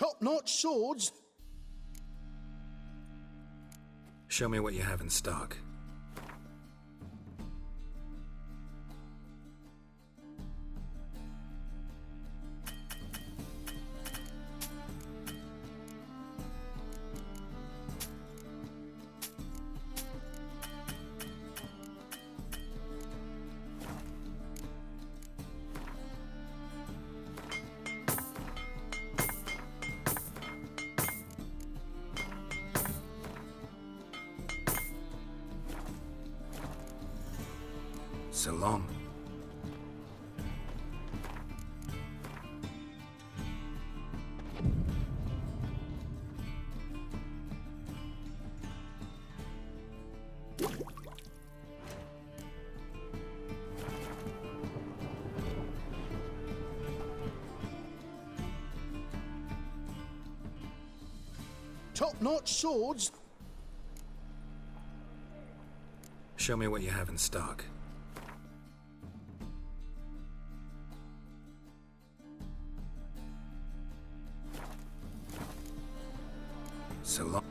Top-notch swords. Show me what you have in stock. So long. Top-notch swords. Show me what you have in stock. So long.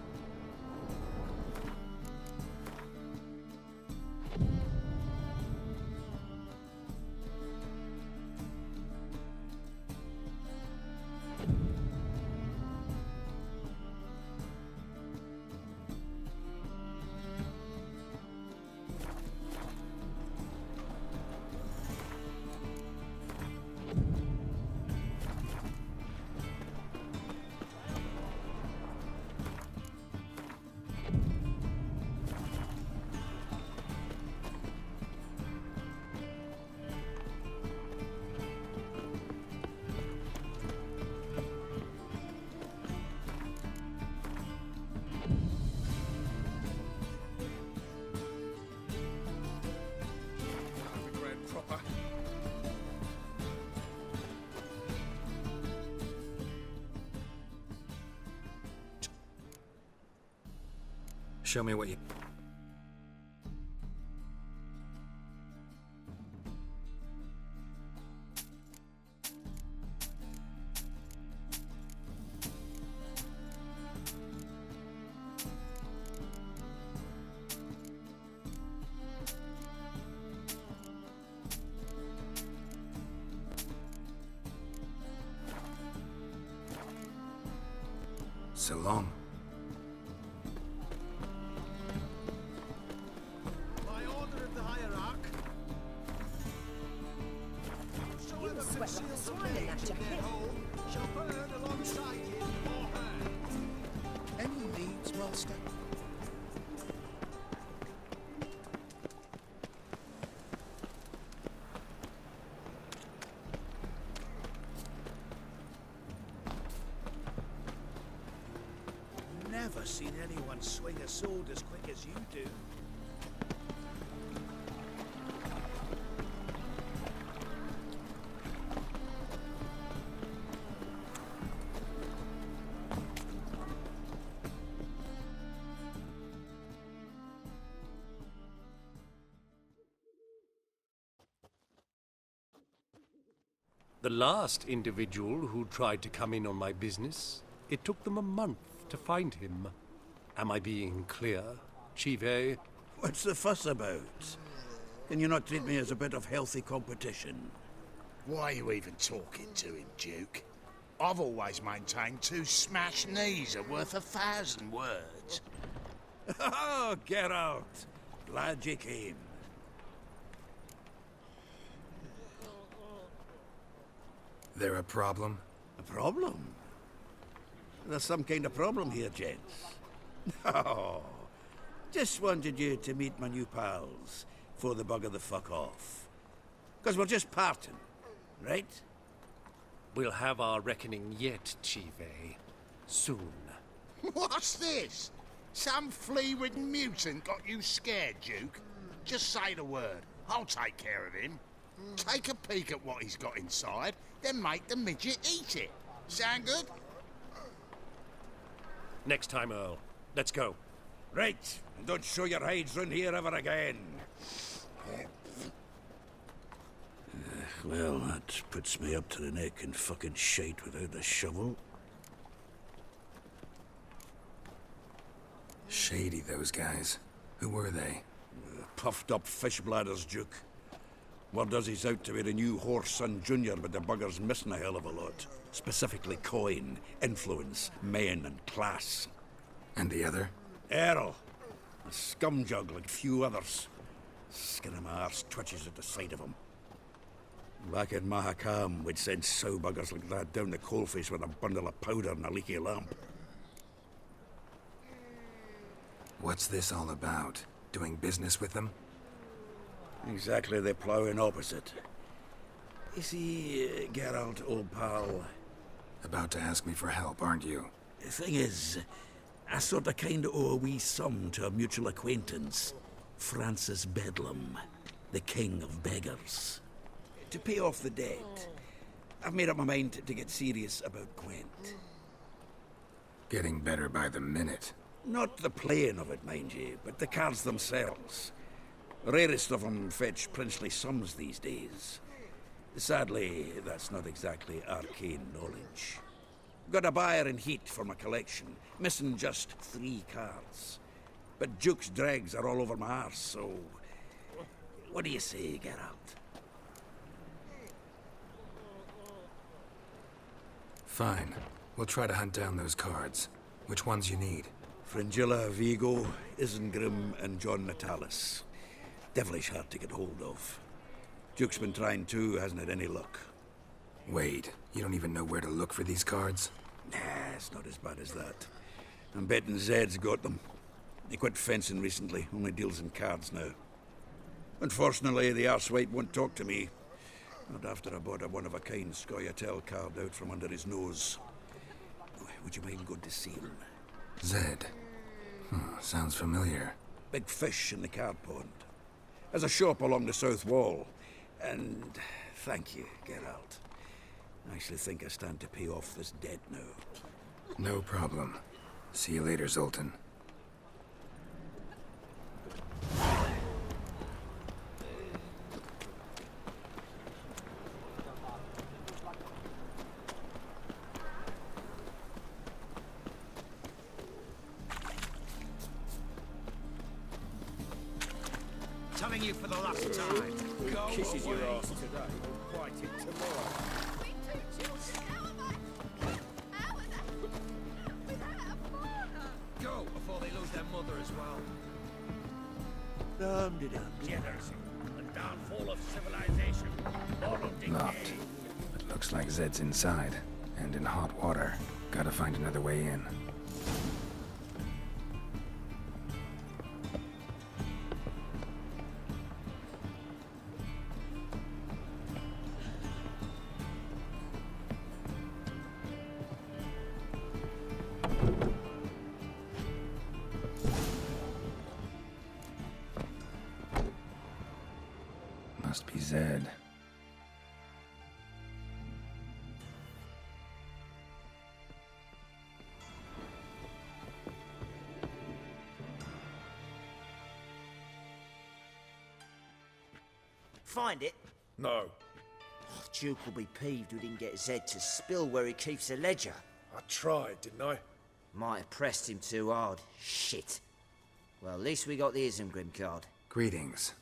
Show me what you... So long. By order of the hierarch, whosoever sweat like a conceals a swine in that mage in jacket. their home shall burn alongside him or her. Any needs, master? Never seen anyone swing a sword as quick as you do. The last individual who tried to come in on my business, it took them a month to find him. Am I being clear, Chive? What's the fuss about? Can you not treat me as a bit of healthy competition? Why are you even talking to him, Duke? I've always maintained 2 smashed knees are worth 1,000 words. Oh, get out! Glad you came. There a problem? A problem? There's some kind of problem here, gents. Oh, just wanted you to meet my new pals before they bugger the fuck off. Because we're just parting, right? We'll have our reckoning yet, Chive. Soon. What's this? Some flea-ridden mutant got you scared, Duke? Just say the word. I'll take care of him. Take a peek at what he's got inside, then make the midget eat it. Sound good? Next time, Earl. Let's go. Right, and don't show your hides round here ever again. Well, that puts me up to the neck in fucking shite without the shovel. Shady, those guys. Who were they? Puffed up fish bladders, Duke. Word does he's out to be the new Horse Son Jr., but the bugger's missing a hell of a lot. Specifically coin, influence, men, and class. And the other? Errol. A scumjug like few others. Skin of my arse twitches at the sight of him. Back in Mahakam, we'd send sow buggers like that down the coalface with a bundle of powder and a leaky lamp. What's this all about? Doing business with them? Exactly the ploughing opposite. You see, Geralt, old pal, About to ask me for help, aren't you? the thing is, I sort of kind of owe a wee sum to a mutual acquaintance, Francis Bedlam, the king of beggars. To pay off the debt, I've made up my mind to get serious about Gwent. Getting better by the minute. Not the playing of it, mind you, but the cards themselves. Rarest of them fetch princely sums these days. Sadly, that's not exactly arcane knowledge. Got a buyer in heat for my collection, missing just 3 cards. But Duke's dregs are all over my arse, so... What do you say, Geralt? Fine. We'll try to hunt down those cards. Which ones you need? Fringilla, Vigo, Isengrim, and John Natalis. Devilish hard to get hold of. Duke's been trying too, hasn't had any luck. Wait, you don't even know where to look for these cards? Nah, it's not as bad as that. I'm betting Zed's got them. He quit fencing recently, only deals in cards now. Unfortunately, the arsewipe won't talk to me. Not after I bought a one-of-a-kind Scoia'tael card out from under his nose. Would you mind going to see him? Zed. Sounds familiar. Big fish in the card pond. Has a shop along the south wall. And thank you, Geralt. I actually think I stand to pay off this debt now. No problem. See you later, Zoltan. Telling you for the last time. Go Kisses your away. ass today, will bite it tomorrow. Go before they lose their mother as well. Degeneracy, the downfall of civilization, moral Locked. decay. It looks like Zed's inside, and in hot water. Gotta find another way in. Must be Zed. Find it? No, Duke will be peeved we didn't get Zed to spill where he keeps the ledger. I tried, didn't I? Might have pressed him too hard. Shit. Well, at least we got the Isengrim card. Greetings.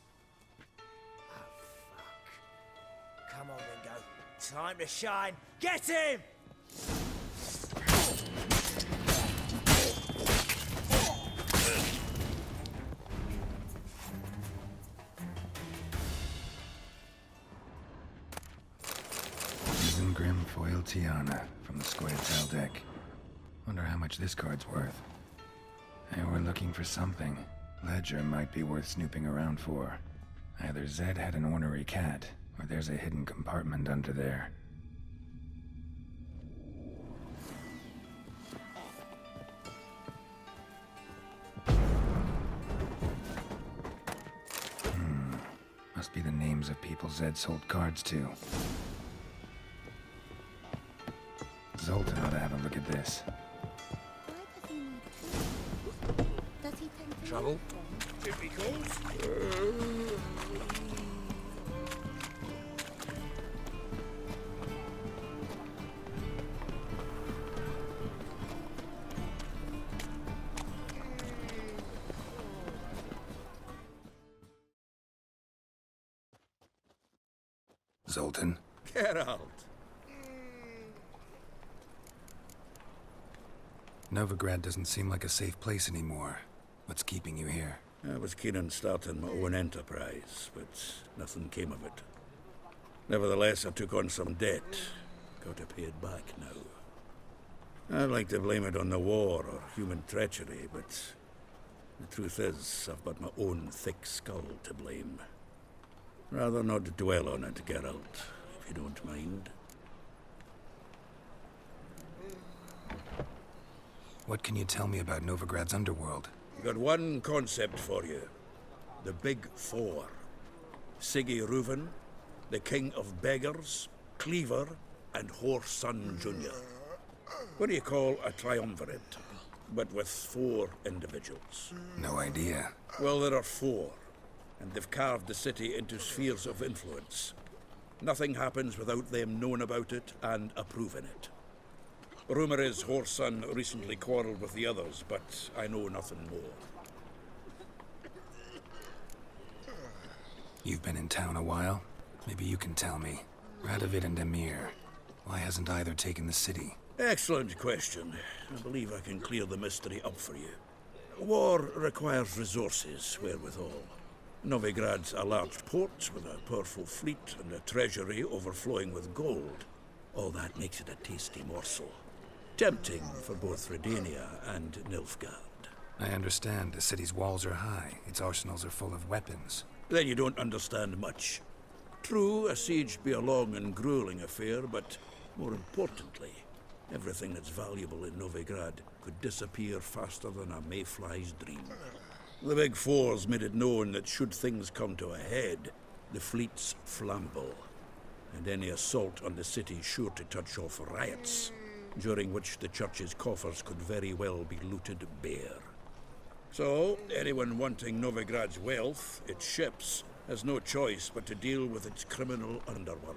Come on, Ringo. Time to shine. Get him! Isengrim Foil Tiana from the Scoia'tael deck. Wonder how much this card's worth. Hey, we're looking for something. Ledger might be worth snooping around for. Either Zed had an ornery cat, or there's a hidden compartment under there. Must be the names of people Zed sold cards to. Zoltan ought to have a look at this. Does he tend to Trouble? Zoltan? Geralt. Novigrad doesn't seem like a safe place anymore. What's keeping you here? I was keen on starting my own enterprise, but nothing came of it. Nevertheless, I took on some debt. Got to pay it back now. I'd like to blame it on the war or human treachery, but the truth is, I've got my own thick skull to blame. Rather not dwell on it, Geralt, if you don't mind. What can you tell me about Novigrad's underworld? Got one concept for you. The Big Four. Siggy Reuven, the King of Beggars, Cleaver, and Whoreson Jr. What do you call a triumvirate, but with 4 individuals? No idea. Well, there are 4, and they've carved the city into spheres of influence. Nothing happens without them knowing about it and approving it. Rumor is Whoreson recently quarreled with the others, but I know nothing more. You've been in town a while? Maybe you can tell me. Radovid and Emir. Why hasn't either taken the city? Excellent question. I believe I can clear the mystery up for you. War requires resources, wherewithal. Novigrad's a large port with a powerful fleet and a treasury overflowing with gold. All that makes it a tasty morsel. Tempting for both Redania and Nilfgaard. I understand. The city's walls are high. Its arsenals are full of weapons. Then you don't understand much. True, a siege be a long and grueling affair, but more importantly, everything that's valuable in Novigrad could disappear faster than a mayfly's dream. The Big Four's made it known that should things come to a head, the fleet's flammable, and any assault on the city's sure to touch off riots, during which the church's coffers could very well be looted bare. So, anyone wanting Novigrad's wealth, its ships, has no choice but to deal with its criminal underworld.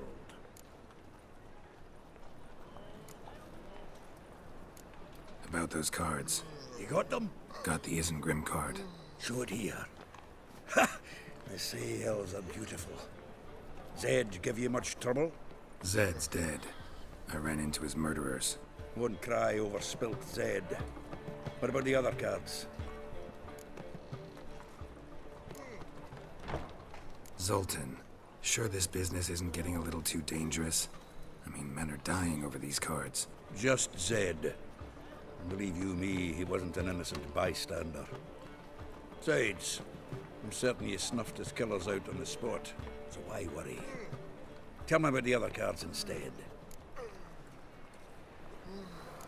About those cards. You got them? Got the Isengrim card. Show it here. Ha! I say, elves are beautiful. Zed give you much trouble? Zed's dead. I ran into his murderers. Won't cry over spilt Zed. What about the other cards? Zoltan, sure this business isn't getting a little too dangerous? I mean, men are dying over these cards. Just Zed. Believe you me, he wasn't an innocent bystander. Besides, I'm certain you snuffed his killers out on the spot, so why worry? Tell me about the other cards instead.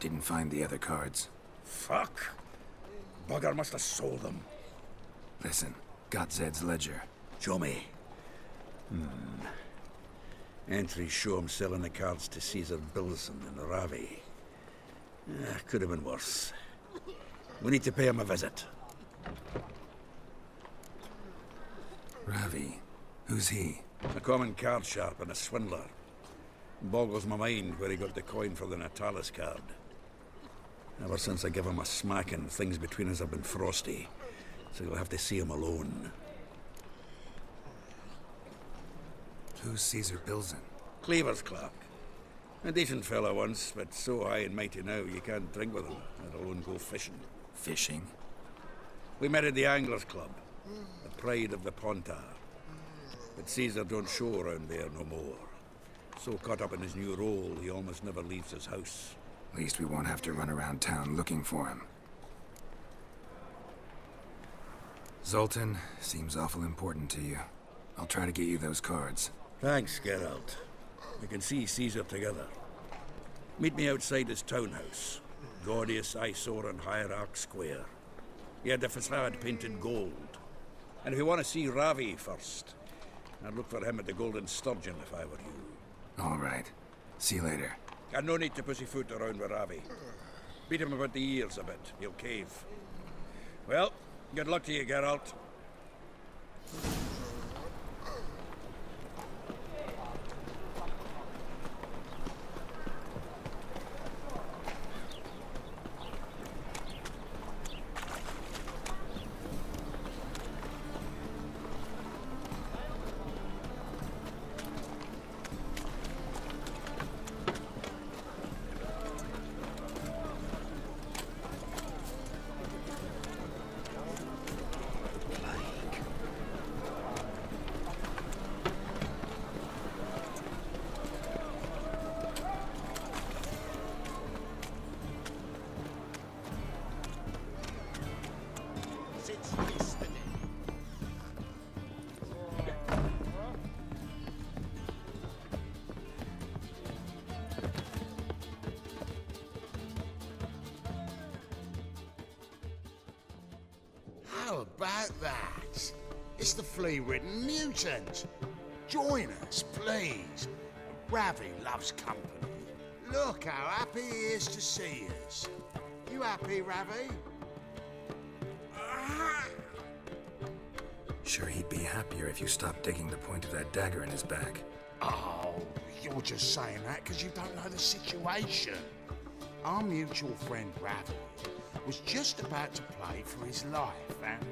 Didn't find the other cards. Fuck! Bugger must have sold them. Listen, got Zed's ledger. Show me. Entries show him selling the cards to Caesar Bilson and Ravi. Could have been worse. We need to pay him a visit. Ravi? Who's he? A common card sharp and a swindler. Boggles my mind where he got the coin for the Natalis card. Ever since I gave him a smacking, things between us have been frosty. So you'll have to see him alone. Who's Caesar Bilson? Cleaver's clerk. A decent fellow once, but so high and mighty now you can't drink with him, let alone go fishing. Fishing? We met at the Anglers Club, the pride of the Pontar. But Caesar don't show around there no more. So caught up in his new role, he almost never leaves his house. At least we won't have to run around town looking for him. Zoltan, seems awful important to you. I'll try to get you those cards. Thanks, Geralt. We can see Caesar together. Meet me outside his townhouse. Gordius, Eyesore, and Hierarch Square. He had the facade painted gold. And if you want to see Ravi first, I'd look for him at the Golden Sturgeon if I were you. All right. See you later. And no need to pussyfoot around with Ravi. Beat him about the ears a bit. He'll cave. Well, good luck to you, Geralt. It's the flea-ridden mutant. Join us, please. Ravi loves company. Look how happy he is to see us. You happy, Ravi? Sure, he'd be happier if you stopped digging the point of that dagger in his back. Oh, you're just saying that because you don't know the situation. Our mutual friend Ravi was just about to play for his life, and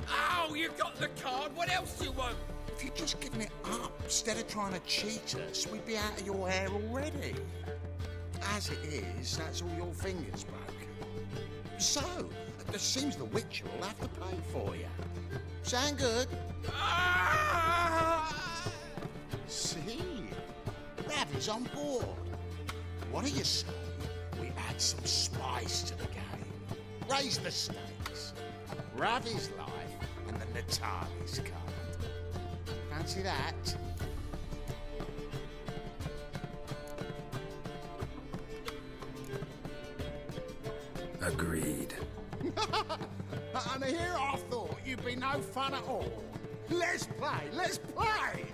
Oh, you got the card. What else do you want? if you'd just given it up instead of trying to cheat us, we'd be out of your hair already. As it is, that's all your fingers broken. So, it seems the Witcher will have to pay for you. Sound good? See? Ravi's on board. What do you say we add some spice to the game? Raise the stakes. Ravi's life and the Natali's card. Fancy that? Agreed. And here I thought you'd be no fun at all. Let's play, let's play!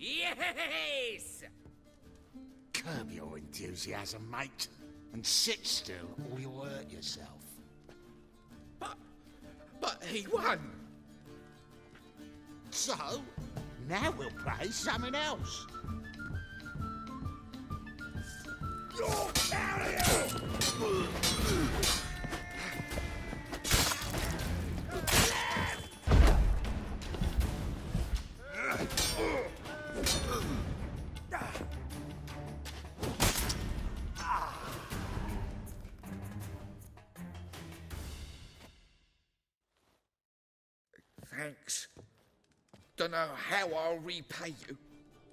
Yes! Curb your enthusiasm, mate, and sit still or you'll hurt yourself. But he won. So, now we'll play something else. You're out of here! Thanks. Don't know how I'll repay you.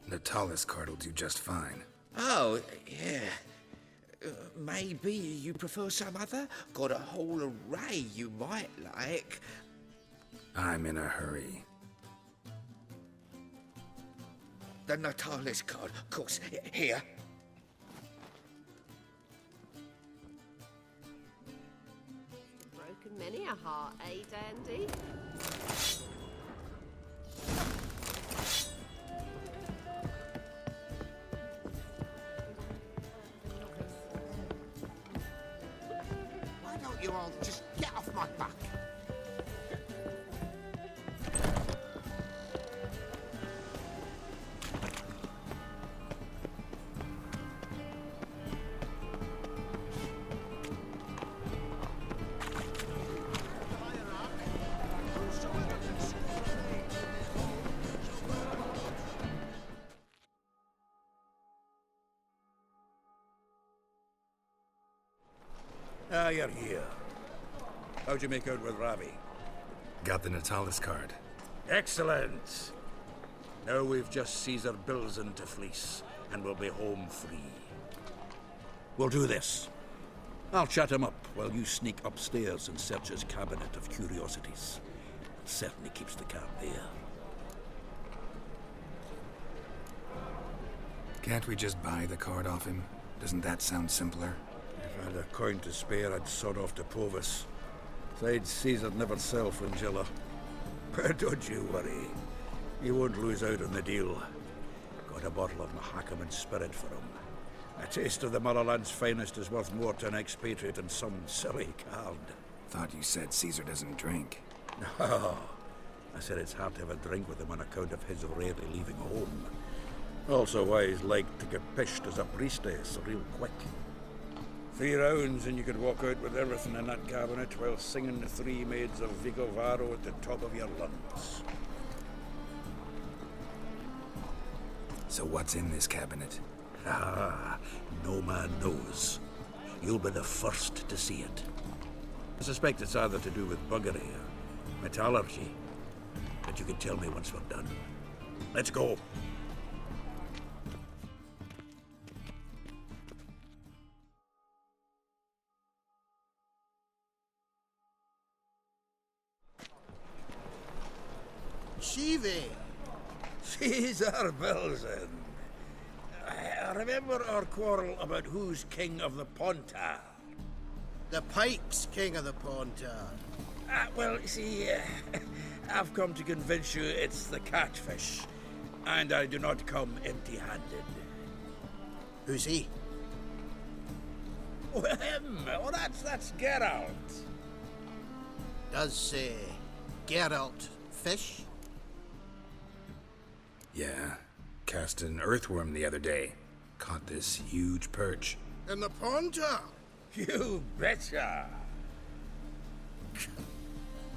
Natalis card will do just fine. Oh, yeah. maybe you prefer some other? Got a whole array you might like. I'm in a hurry. The Natalis card, of course. Here. Broken many a heart, eh, Dandy? Why don't you all just get off my back? Ah, you're here. How'd you make out with Ravi? Got the Natalis card. Excellent! Now we've just Caesar Bilzen to fleece, and we'll be home free. We'll do this. I'll chat him up while you sneak upstairs and search his cabinet of curiosities. It certainly keeps the cat there. Can't we just buy the card off him? Doesn't that sound simpler? If I had a coin to spare, I'd sod off to Povus. Besides, Caesar'd never sell Fringilla. But don't you worry. He won't lose out on the deal. Got a bottle of Mahakaman spirit for him. A taste of the motherland's finest is worth more to an expatriate than some silly card. Thought you said Caesar doesn't drink. No. I said it's hard to have a drink with him on account of his rarely leaving home. Also why he's like to get pished as a priestess real quick. 3 rounds and you could walk out with everything in that cabinet while singing the 3 maids of Vigovaro at the top of your lungs. So what's in this cabinet? Ah, no man knows. You'll be the first to see it. I suspect it's either to do with buggery or metallurgy. But you can tell me once we're done. Let's go. Shivi! Caesar Bilzen. I remember our quarrel about who's king of the Pontar. The Pike's king of the Pontar. Well, see, I've come to convince you it's the catfish. And I do not come empty-handed. Who's he? Oh, him! Oh, that's Geralt. Does say Geralt fish? Yeah. Cast an earthworm the other day. Caught this huge perch. In the Pontar? You betcha!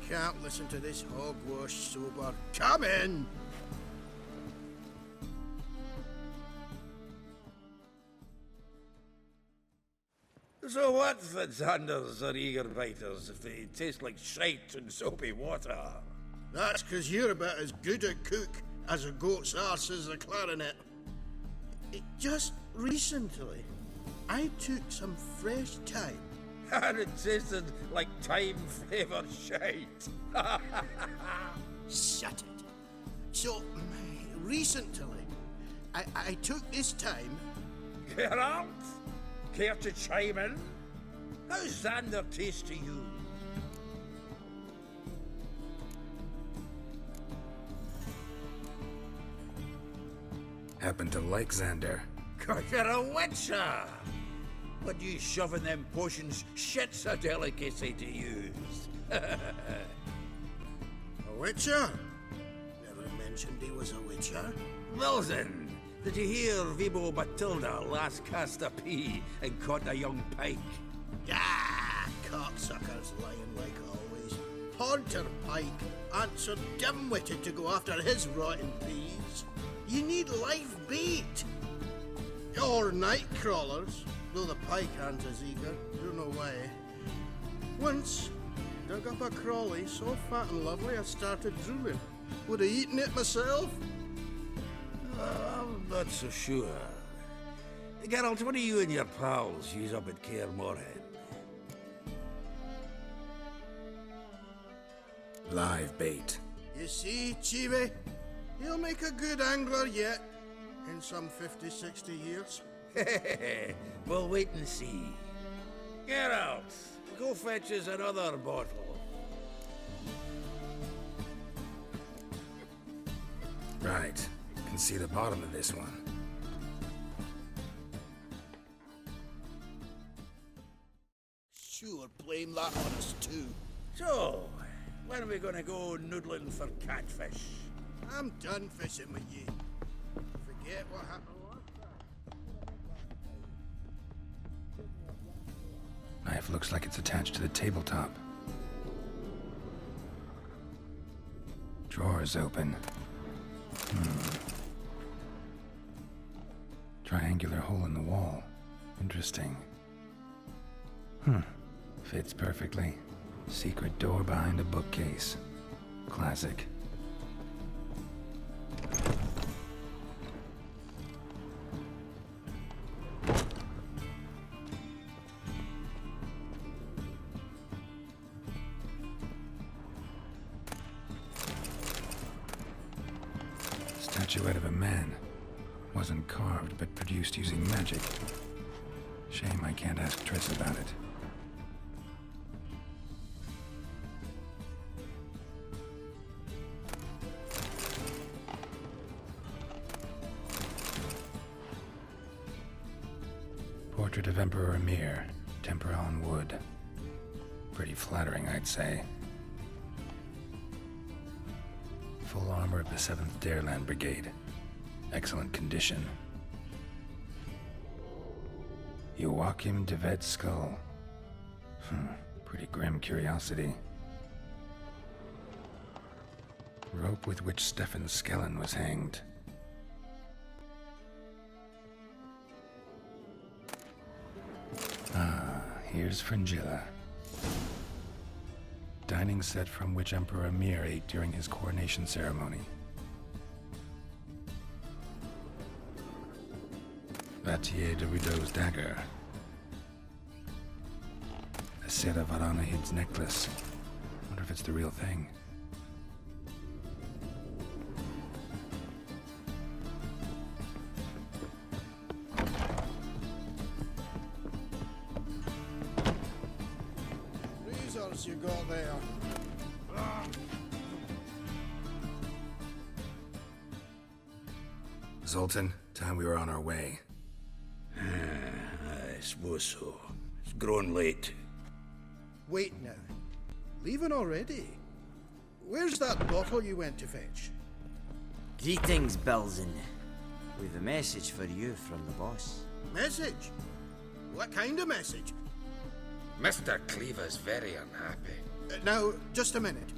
Can't listen to this hogwash sober. Come in! So what for Xanders or eager biters if they taste like shite and soapy water? That's 'cause you're about as good a cook as a goat's arse is a clarinet. Just recently, I took some fresh thyme. And it tasted like thyme-flavoured shite. Shut it. So, recently, I took this thyme. Geralt? Care to chime in? How's Xander taste to you? Happen to like Xander. Cause you're a witcher! But you shoving them potions, shit's a delicacy to use. A witcher? Never mentioned he was a witcher. Bilzen, did you hear Vibo Batilda last cast a pea and caught a young pike? Ah, cocksuckers lying like always. Haunter Pike answered dim-witted to go after his rotten peas. You need live bait. Or night crawlers, though the pike aren't as eager. Don't know why. Once, dug up a crawly so fat and lovely I started drooling. Would have eaten it myself. I'm not so sure. Geralt, what do you and your pals use up at Kaer Morhen? Live bait. You see, Chibi? He'll make a good angler yet. In some 50, 60 years. We'll wait and see. Geralt, go fetch us another bottle. Right. Can see the bottom of this one. Sure, blame that on us too. So, when are we gonna go noodling for catfish? I'm done fishing with you. Forget what happened last time. Knife looks like it's attached to the tabletop. Drawers open. Triangular hole in the wall. Interesting. Fits perfectly. Secret door behind a bookcase. Classic. Statuette of a man. Wasn't carved, but produced using magic. Shame I can't ask Triss about it. Portrait of Emperor Emhyr, tempera on wood. Pretty flattering, I'd say. Full armor of the 7th Dareland Brigade. Excellent condition. Joachim de Vet's skull. Pretty grim curiosity. Rope with which Stefan Skellen was hanged. Here's Fringilla. Dining set from which Emperor Emhyr ate during his coronation ceremony. Vattier de Rideau's dagger. A set of Aranahid's necklace. Wonder if it's the real thing. Razors you got there. Zoltan, time we were on our way. I suppose so. It's grown late. Wait now. Leaving already? Where's that bottle you went to fetch? Greetings, Belzen. We've a message for you from the boss. Message? What kind of message? Mr. Cleaver's very unhappy. Now, just a minute.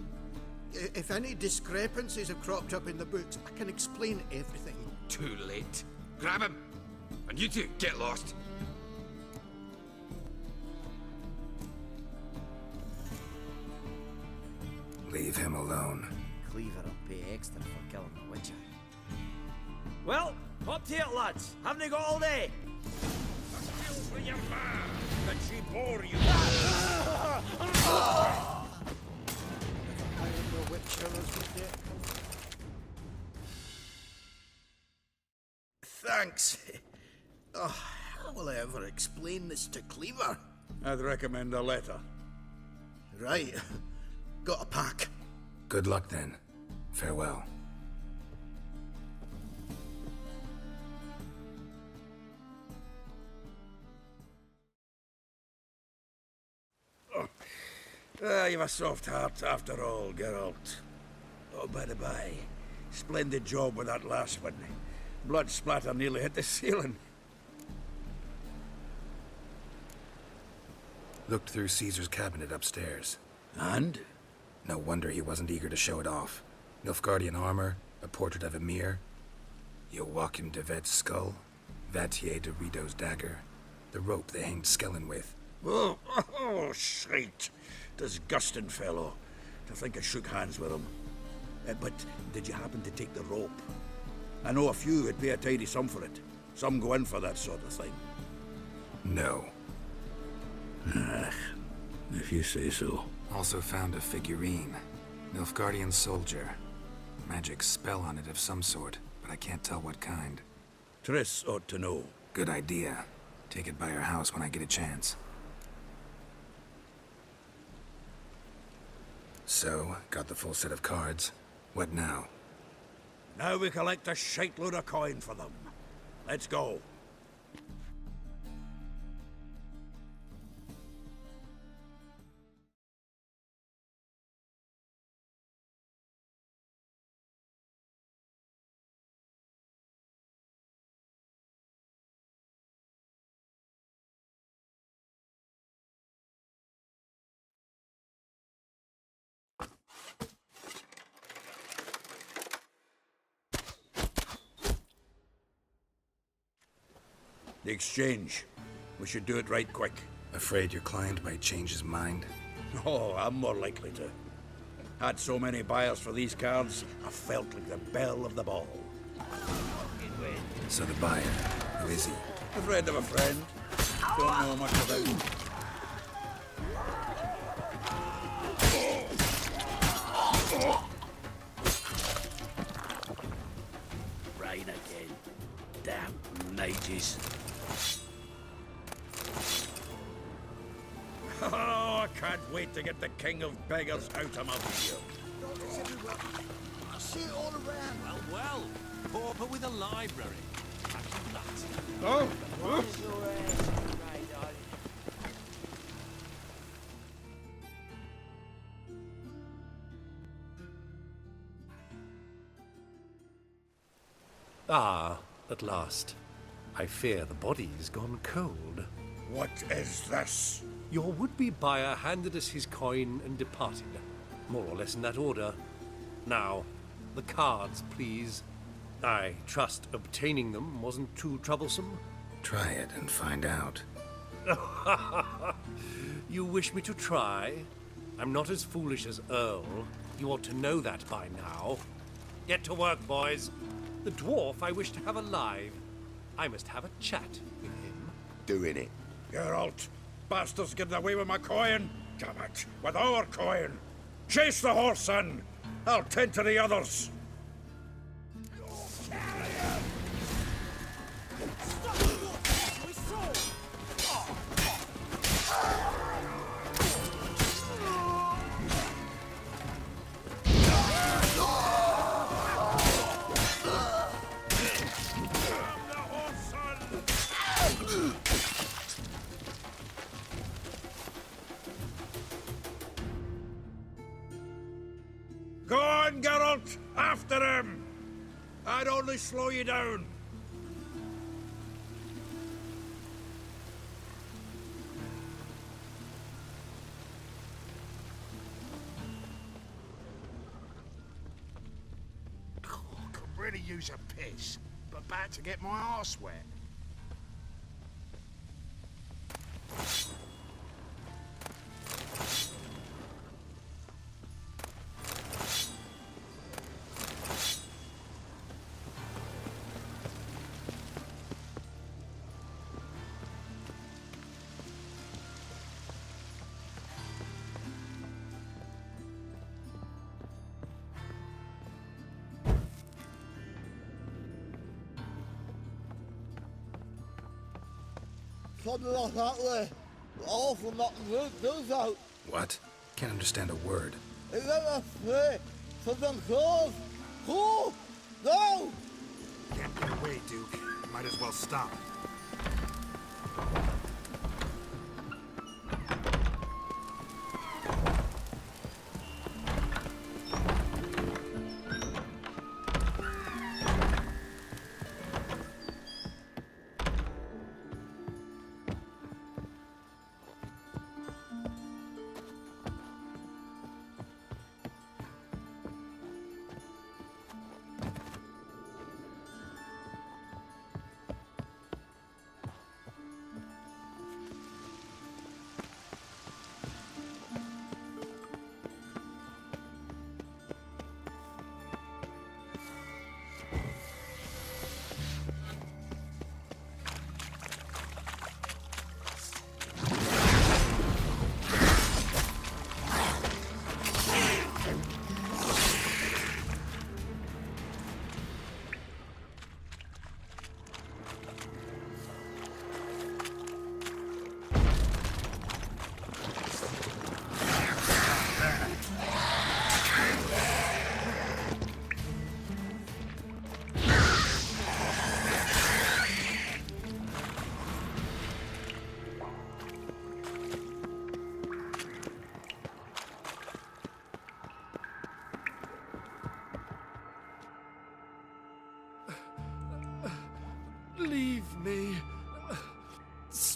If any discrepancies have cropped up in the books, I can explain everything. Too late. Grab him! And you two, get lost! Leave him alone. Cleaver will pay extra for killing the Witcher. Well, up to it, lads. Haven't you got all day? Still for your ma, that she bore you. The Witcher was with you. Thanks. Oh, how will I ever explain this to Cleaver? I'd recommend a letter. Right. Got a pack. Good luck then. Farewell. You've a soft heart after all, Geralt. Oh, by the by, splendid job with that last one. Blood splatter nearly hit the ceiling. Looked through Caesar's cabinet upstairs. And? No wonder he wasn't eager to show it off. Nilfgaardian armor, a portrait of Emhyr, Joachim de Vet's skull, Vattier de Rideau's dagger, the rope they hanged Skellen with. Oh, shite. Disgusting fellow. To think I shook hands with him. But did you happen to take the rope? I know a few would pay a tidy sum for it. Some go in for that sort of thing. No. If you say so. Also found a figurine. Nilfgaardian soldier. Magic spell on it of some sort, but I can't tell what kind. Triss ought to know. Good idea. Take it by her house when I get a chance. So, got the full set of cards. What now? Now we collect a shiteload of coin for them. Let's go. The exchange. We should do it right quick. Afraid your client might change his mind? Oh, I'm more likely to. Had so many buyers for these cards, I felt like the belle of the ball. So the buyer, who is he? A friend of a friend. Don't know much about him. Rain again. Damn mages. Oh, I can't wait to get the king of beggars out of my video. I see it all around. Well, pauper with a library. Imagine that. Oh, Ah, at last. I fear the body's gone cold. What is this? Your would-be buyer handed us his coin and departed. More or less in that order. Now, the cards, please. I trust obtaining them wasn't too troublesome. Try it and find out. You wish me to try? I'm not as foolish as Earl. You ought to know that by now. Get to work, boys. The dwarf I wish to have alive. I must have a chat with him. Doing it. Geralt, bastards getting away with my coin. Damn it, with our coin. Chase the horse, son. I'll tend to the others. Go on, Geralt! After him! I'd only slow you down. Could really use a piss, but about to get my arse wet. something like that there. Awful not good, does out. What? Can't understand a word. Is that a fair? Something close? Cool? No! Can't get away, Duke. Might as well stop.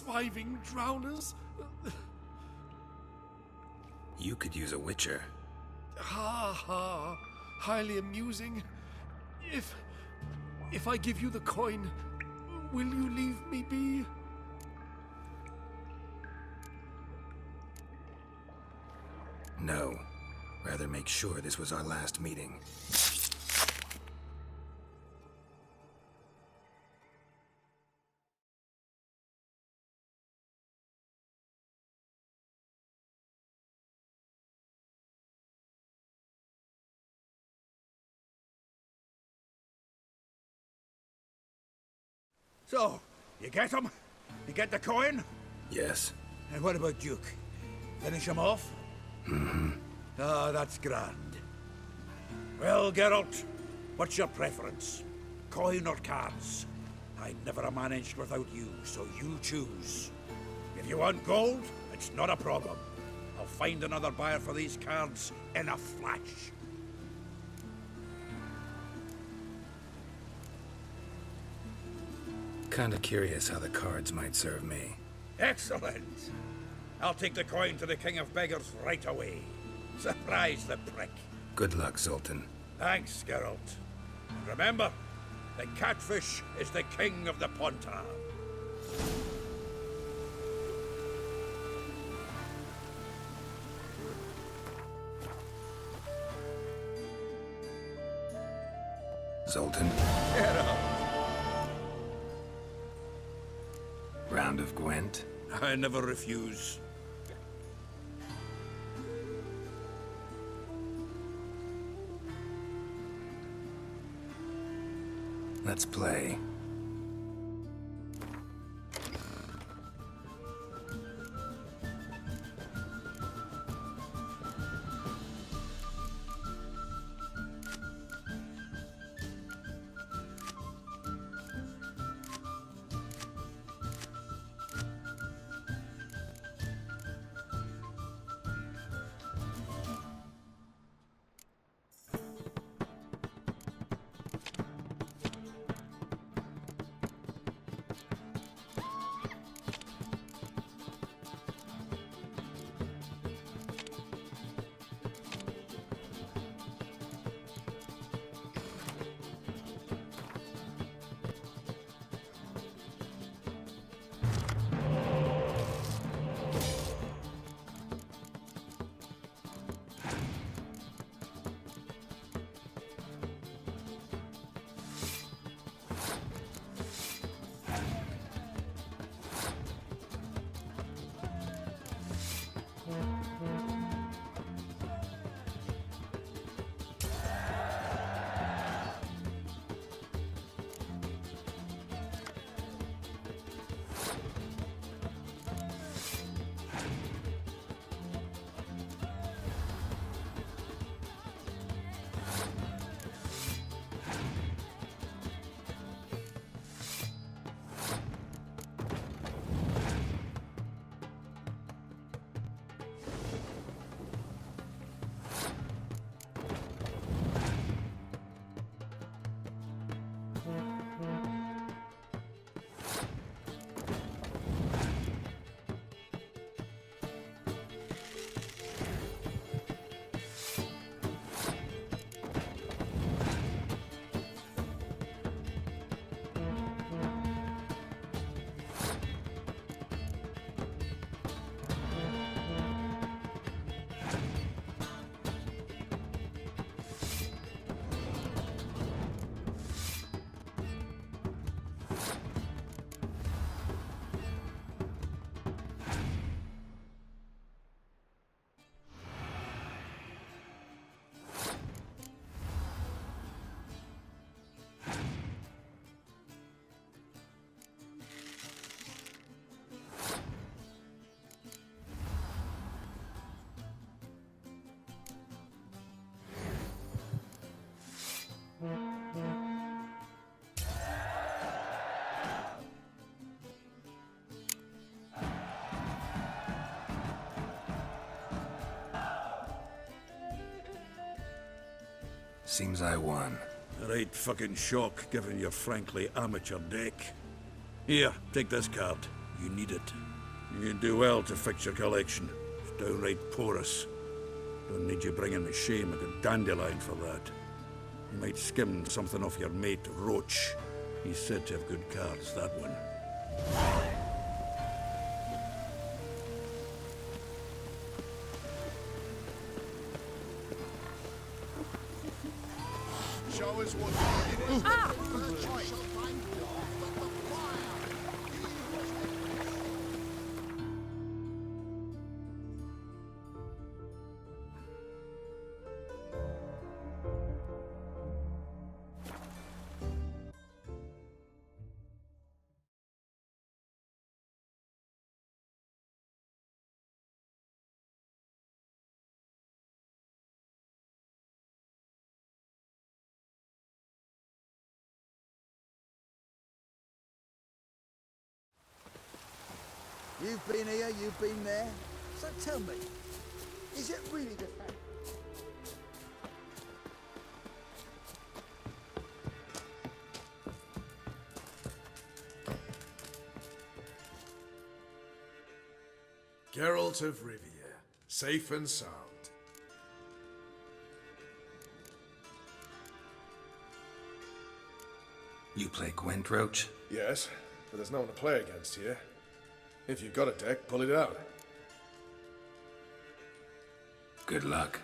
surviving drowners. You could use a witcher. Ha ha. Highly amusing. If I give you the coin, will you leave me be? No. Rather make sure this was our last meeting. So, you get him? You get the coin? Yes. And what about Duke? Finish him off? Mm-hmm. Ah, that's grand. Well, Geralt, what's your preference? Coin or cards? I never managed without you, so you choose. If you want gold, it's not a problem. I'll find another buyer for these cards in a flash. Kinda curious how the cards might serve me. Excellent! I'll take the coin to the King of Beggars right away. Surprise the prick. Good luck, Zoltan. Thanks, Geralt. And remember, the catfish is the king of the Pontar. Zoltan. Geralt. Round of Gwent? I never refuse. Let's play. Seems I won. Right fucking shock, given your frankly amateur deck. Here, take this card. You need it. You do well to fix your collection. It's downright porous. Don't need you bringing me shame like a dandelion for that. You might skim something off your mate, Roach. He's said to have good cards, that one. Show us what you did. Ah! You've been here, you've been there. So tell me, is it really the fact? Geralt of Rivia, safe and sound. You play Gwent, Roach? Yes, but there's no one to play against here. If you've got a deck, pull it out. Good luck.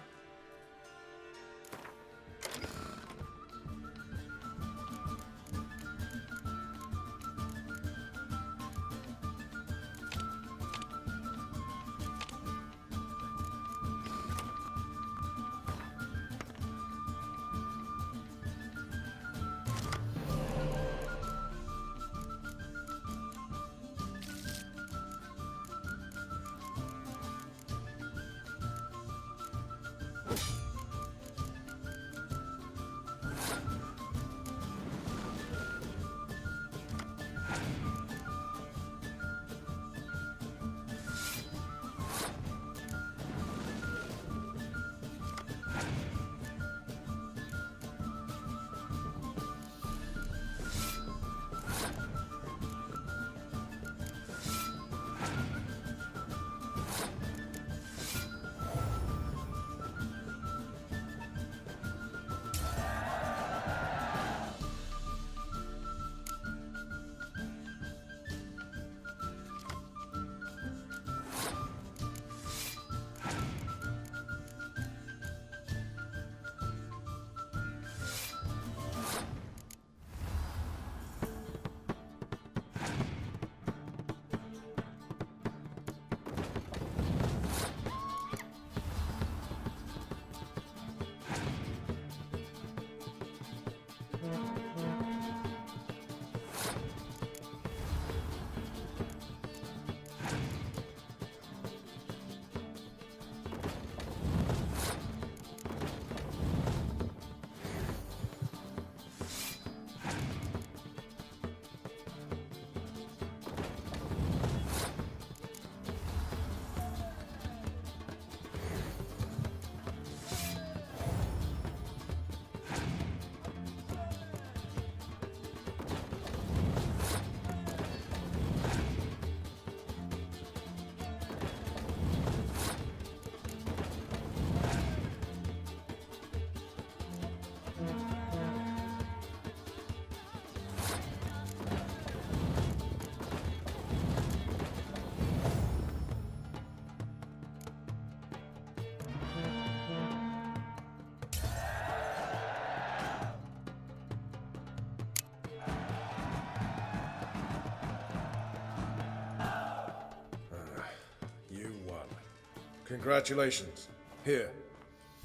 Congratulations. Here.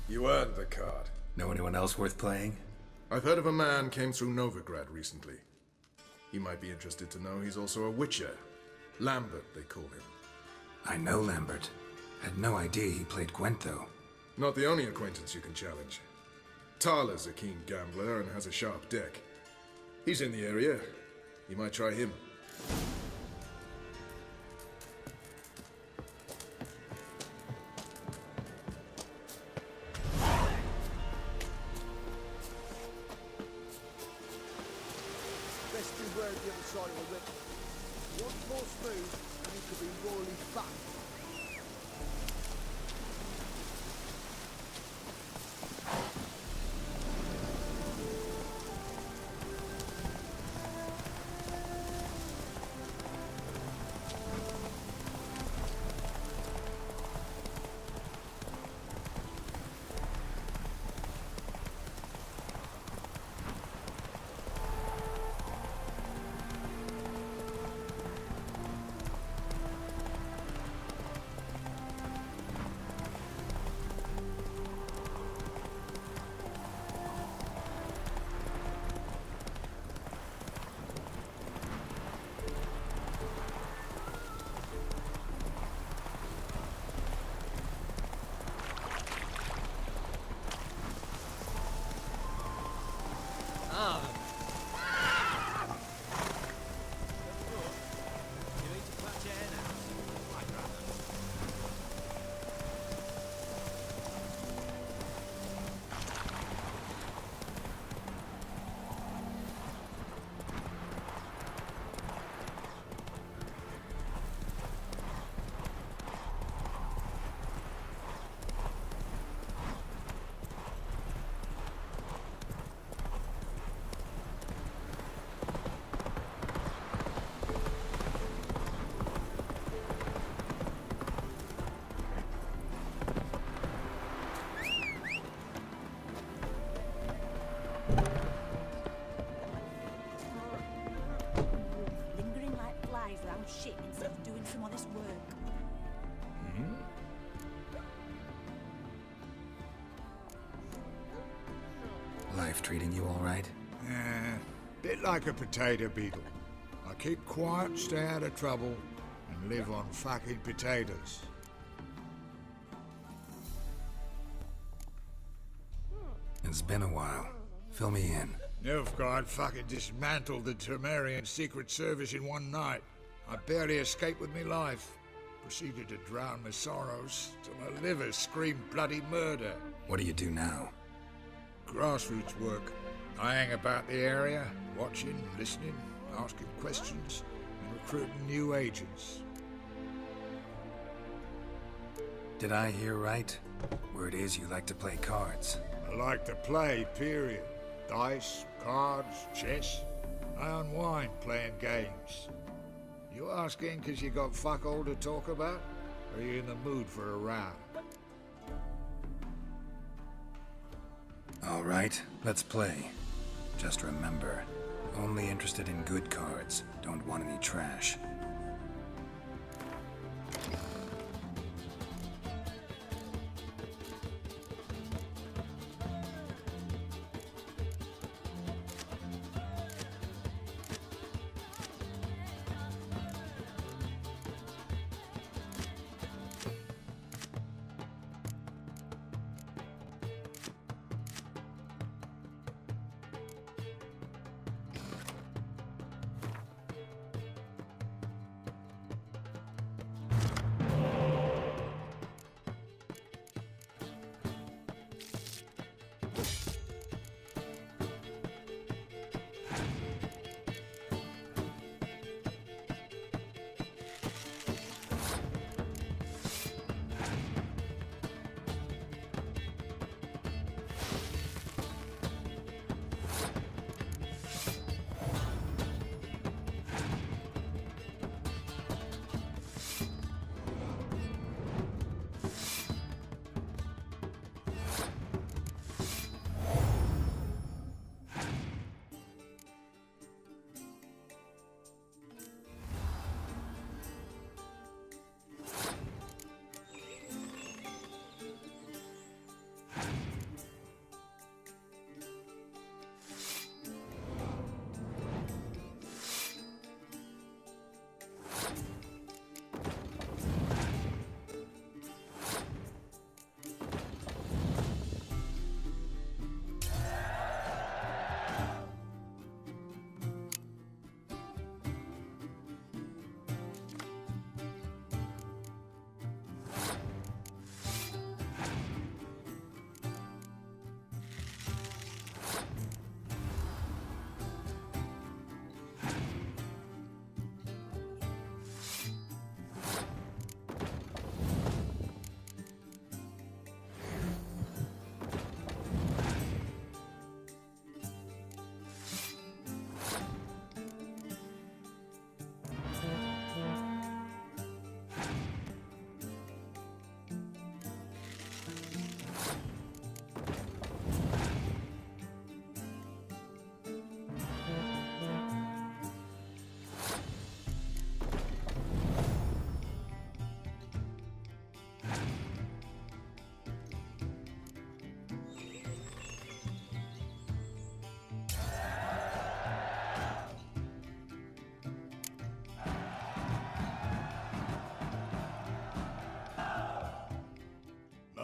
You earned the card. Know anyone else worth playing? I've heard of a man came through Novigrad recently. You might be interested to know he's also a witcher. Lambert, they call him. I know Lambert. Had no idea he played Gwent, though. Not the only acquaintance you can challenge. Tala's a keen gambler and has a sharp deck. He's in the area. You might try him. Best beware of the other side of the river. Once more smooth, some honest work. Life treating you all right? Bit like a potato beetle. I keep quiet, stay out of trouble, and live on fucking potatoes. It's been a while. Fill me in. Nilfgaard fucking dismantled the Temerian Secret Service in one night. I barely escaped with my life. Proceeded to drown my sorrows till my liver screamed bloody murder. What do you do now? Grassroots work. I hang about the area, watching, listening, asking questions, and recruiting new agents. Did I hear right? Word is you like to play cards. I like to play, period. Dice, cards, chess. I unwind playing games. You asking because you got fuck all to talk about? Or are you in the mood for a round? All right, let's play. Just remember, only interested in good cards. Don't want any trash.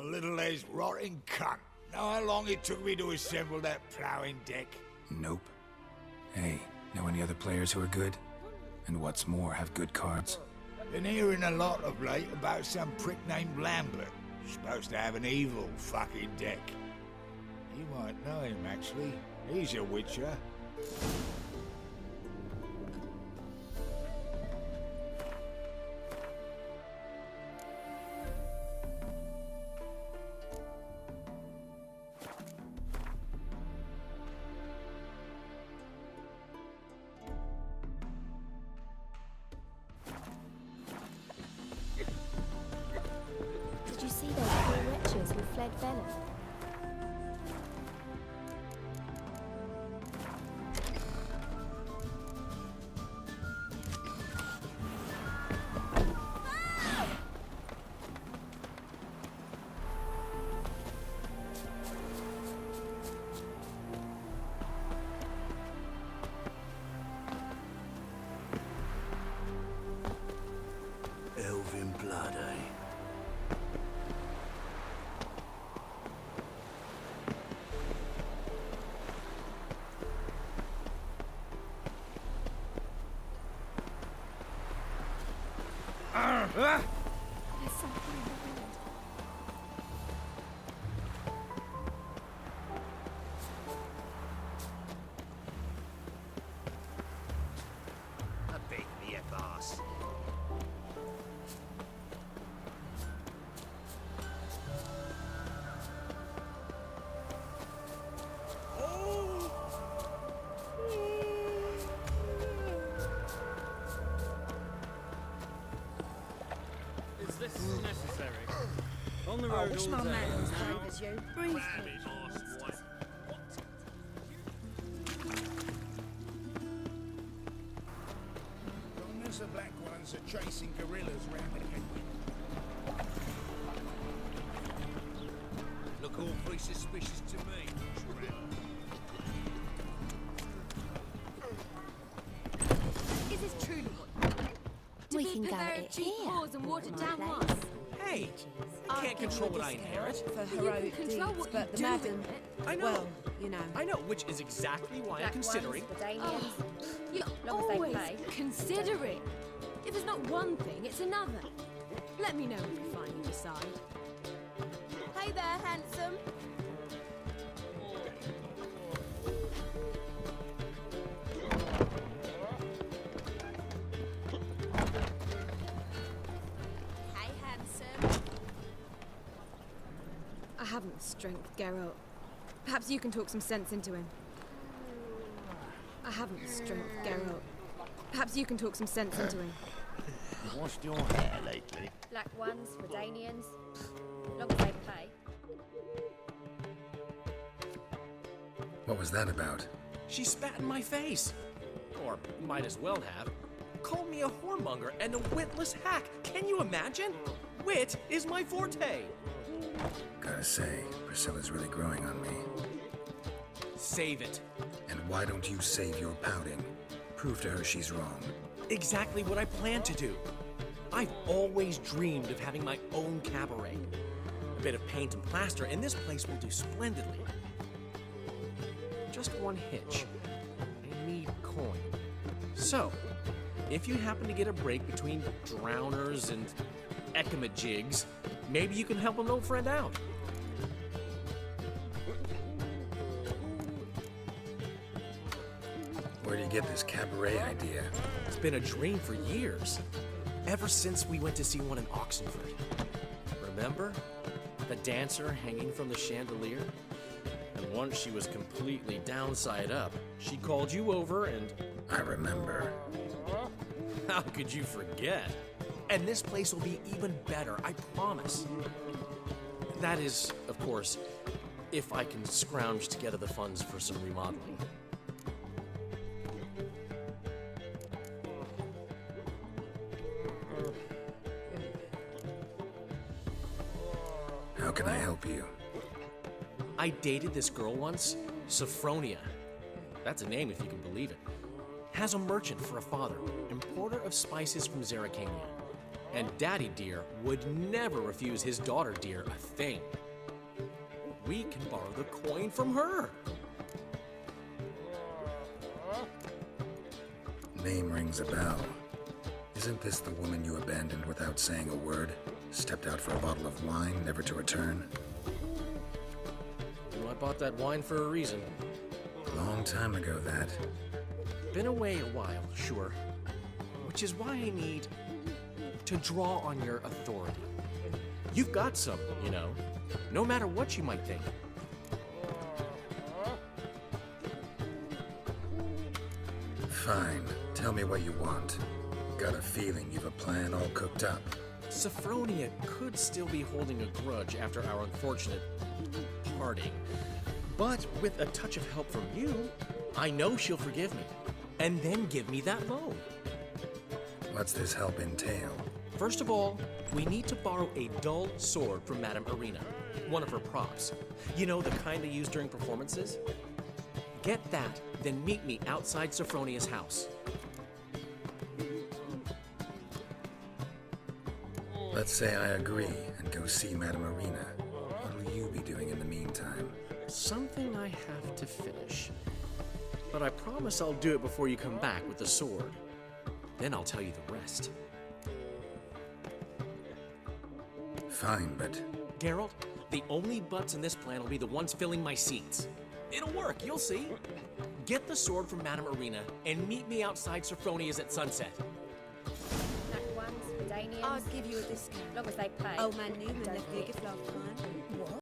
Little-ass rotting cunt. Know how long it took me to assemble that ploughing deck? Nope. Hey, know any other players who are good? And what's more, have good cards? Been hearing a lot of late about some prick named Lambert. Supposed to have an evil fucking deck. You might know him, actually. He's a witcher. Did you see those poor wretches who fled Velen? in blood, eh? There's something in the wind. A big me a boss. Is this necessary? On the road Wish all my day. man was brave as you. Breathe. Don't the black ones are chasing gorillas round the canyon. Look awfully suspicious to me. Is this truly what We to can be go put there it cheap here. paws and watered down Place. once? Hey, I can't control what I inherit. For You heroic can control deeds, what but you the do madam, with it. I know. well, you know. I know, which is exactly why I'm considering. Oh, you're Long as they always pay. considering. If it's not one thing, it's another. Let me know if you finally decide. Hey there, handsome. Hey, handsome. I haven't the strength, Geralt. Perhaps you can talk some sense into him. I haven't the strength, Geralt. Perhaps you can talk some sense into him. Washed your hair lately? Black ones, Redanians. Long as they pay. What was that about? She spat in my face. Or might as well have. Called me a whoremonger and a witless hack. Can you imagine? Wit is my forte. Gotta say, Priscilla's really growing on me. Save it. And why don't you save your pouting? Prove to her she's wrong. Exactly what I plan to do. I've always dreamed of having my own cabaret. A bit of paint and plaster, and this place will do splendidly. Just one hitch. I need coin. So, if you happen to get a break between drowners and ekamajigs, maybe you can help an old friend out. Where do you get this cabaret idea? It's been a dream for years. Ever since we went to see one in Oxenford. Remember? The dancer hanging from the chandelier? And once she was completely downside up, she called you over and... I remember. How could you forget? And this place will be even better, I promise. That is, of course, if I can scrounge together the funds for some remodeling. How can I help you? I dated this girl once, Sophronia. That's a name if you can believe it. Has a merchant for a father, importer of spices from Zerrikania. And Daddy Dear would never refuse his daughter Dear a thing. We can borrow the coin from her. Name rings a bell. Isn't this the woman you abandoned without saying a word? Stepped out for a bottle of wine, never to return? Well, I bought that wine for a reason. Long time ago, that. Been away a while, sure. Which is why I need to draw on your authority. You've got some, you know, no matter what you might think. Fine. Tell me what you want. Got a feeling you've a plan all cooked up. Sophronia could still be holding a grudge after our unfortunate parting. But with a touch of help from you, I know she'll forgive me. And then give me that loan. What's this help entail? First of all, we need to borrow a dull sword from Madame Arena, one of her props. You know, the kind they use during performances? Get that, then meet me outside Sophronia's house. Let's say I agree and go see Madame Irina. What will you be doing in the meantime? Something I have to finish. But I promise I'll do it before you come back with the sword. Then I'll tell you the rest. Fine, but... Geralt, the only butts in this plan will be the ones filling my seats. It'll work, you'll see. Get the sword from Madame Irina and meet me outside Sophronia's at sunset. Black ones, Danians. I'll give you a discount. Long as they pay. Old man Newman left me a gift last time. What?